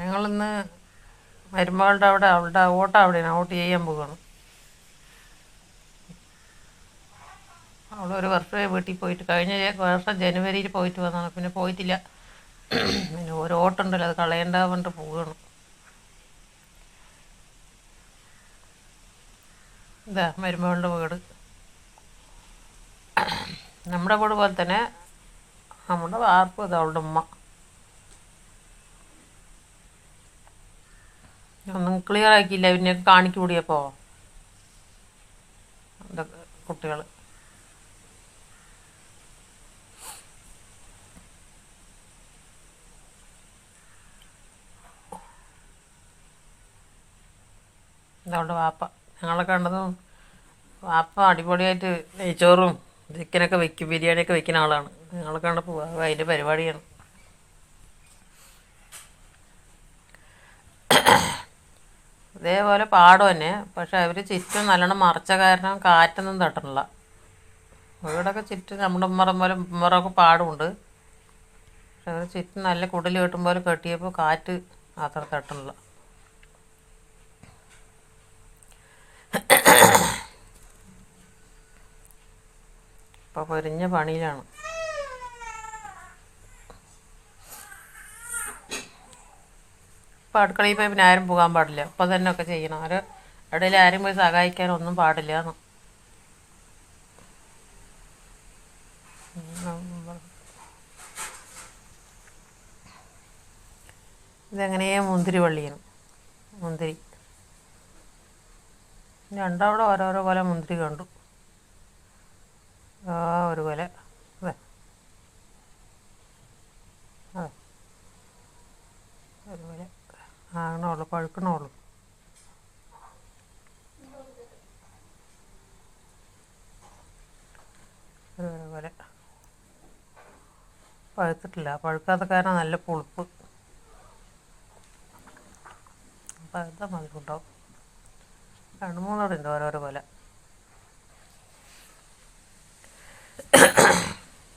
ഞങ്ങളിന്ന് മരുമകളുടെ അവിടെ അവളുടെ ഓട്ടം അവിടെയാണ്, ഔട്ട് ചെയ്യാൻ പോവുകയാണ്. അവളൊരു വർഷമേ വീട്ടിൽ പോയിട്ട്, കഴിഞ്ഞ വർഷം ജനുവരിയിൽ പോയിട്ട് വന്നതാണ്, പിന്നെ പോയിട്ടില്ല. പിന്നെ ഒരു ഓട്ടമുണ്ടല്ലോ, അത് കളയണ്ട പറഞ്ഞിട്ട് പോവുകയാണ്. ഇതാ മരുമകളുടെ വീട്. നമ്മുടെ വീട് പോലെ തന്നെ നമ്മുടെ വാർപ്പ് ഇത് അവളുടെ ഉമ്മ. ഒന്നും ക്ലിയർ ആക്കിയില്ല, പിന്നെ കാണിക്കൂടിയപ്പോൾ ഇതൊക്കെ കുട്ടികൾ. ഇതവളുടെ വാപ്പ. ഞങ്ങളെ കണ്ടതും വാപ്പ അടിപൊളിയായിട്ട് നെയ്ച്ചോറും ചിക്കനൊക്കെ വെക്കും, ബിരിയാണിയൊക്കെ വെക്കുന്ന ആളാണ്. ഞങ്ങളെ കണ്ടപ്പോൾ അതിൻ്റെ പരിപാടിയാണ്. ഇതേപോലെ പാടം തന്നെ, പക്ഷെ അവർ ചുറ്റും നല്ലോണം മറച്ച കാരണം കാറ്റൊന്നും തട്ടണില്ല. വീടൊക്കെ ചുറ്റും നമ്മുടെ ഉമ്മറം പോലെ ഉമ്മറൊക്കെ പാടുമുണ്ട്, പക്ഷെ അവർ ചുറ്റും നല്ല കുടിൽ കെട്ടും പോലെ കെട്ടിയപ്പോൾ കാറ്റ് അത്ര തട്ടണില്ല. ഇപ്പോൾ പൊരിഞ്ഞ പണിയിലാണ്. ഇപ്പോൾ അടുക്കളയിൽ പോയി പിന്നെ ആരും പോകാൻ പാടില്ല, ഇപ്പം തന്നെ ഒക്കെ ചെയ്യണം. അവർ ഇടയിൽ ആരും പോയി സഹായിക്കാനൊന്നും പാടില്ല എന്ന്. ഇതെങ്ങനെയാണ് മുന്തിരി വള്ളിയാണ്. മുന്തിരി രണ്ടവിടെ ഓരോരോ പോലെ മുന്തിരി കണ്ടു. ഒരു പോലെ അതെ അതെ ഒരു പോലെ ആകണുള്ളൂ, പഴുക്കണുള്ളൂ. ഒരു പോലെ പഴുത്തിട്ടില്ല, പഴുക്കാത്ത കാരണം നല്ല പുളിപ്പ്. പഴുത്ത മധുരം ഉണ്ടാവും. 2-3 ഉണ്ട് ഓരോരോ പോലെ.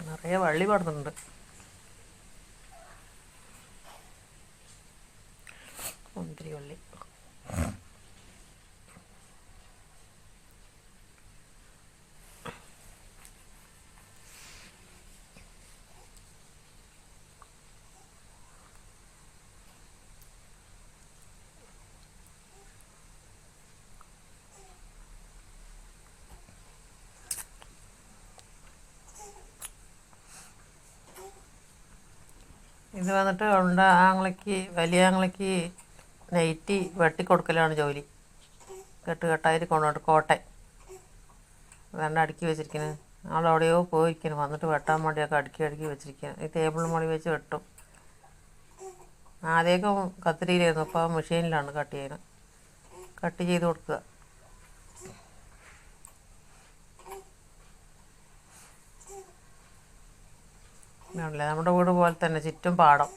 നിറയെ വള്ളി പടർന്നിട്ടുണ്ട്. മുന്തിരി വള്ളി. ഇത് വന്നിട്ട് അവളുടെ ആങ്ങളയ്ക്ക്, വലിയ ആങ്ങളയ്ക്ക് നൈറ്റി വെട്ടിക്കൊടുക്കലാണ് ജോലി. കെട്ടായിട്ട് കൊണ്ടുപോയിട്ട് കോട്ടയം അതാണ്ട് അടുക്കി വെച്ചിരിക്കുന്നത്. ആളെവിടെയോ പോയിരിക്കുന്നു, വന്നിട്ട് വെട്ടാൻ വേണ്ടിയൊക്കെ അടുക്കി വെച്ചിരിക്കുന്നത്. ഈ ടേബിൾ മുകളിൽ വെച്ച് വെട്ടും. ആദ്യമൊക്കെ കത്തിരിയിലായിരുന്നു, ഇപ്പോൾ മെഷീനിലാണ് കട്ട് ചെയ്ത് കൊടുക്കുക. ആണല്ലേ, നമ്മുടെ വീട് പോലെ തന്നെ ചുറ്റും പാടം.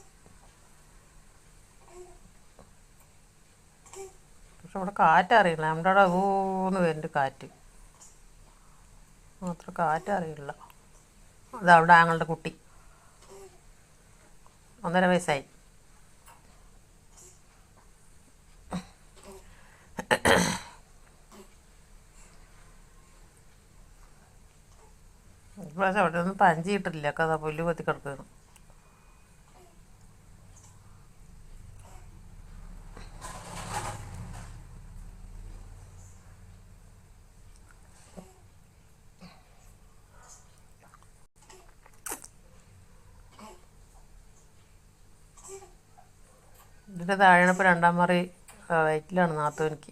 പക്ഷെ ഇവിടെ കാറ്ററിയില്ല, നമ്മുടെ അവിടെ ഊന്ന് വരുന്നുണ്ട് കാറ്റ്, അത്ര കാറ്ററിയില്ല. അതവിടെ ആങ്ങളുടെ കുട്ടി 1.5 വയസ്സായി. ഇപ്രാവശ്യം അവിടെ ഒന്നും പഞ്ചി കിട്ടില്ല, ഒക്കെ അതാ പുല്ല് കൊത്തി കിടക്കുകയാണ്. ഇതിൻ്റെ താഴെയാണ് ഇപ്പോൾ 2ാം മുറി വയറ്റിലാണ് നാത്തൂനിക്ക്.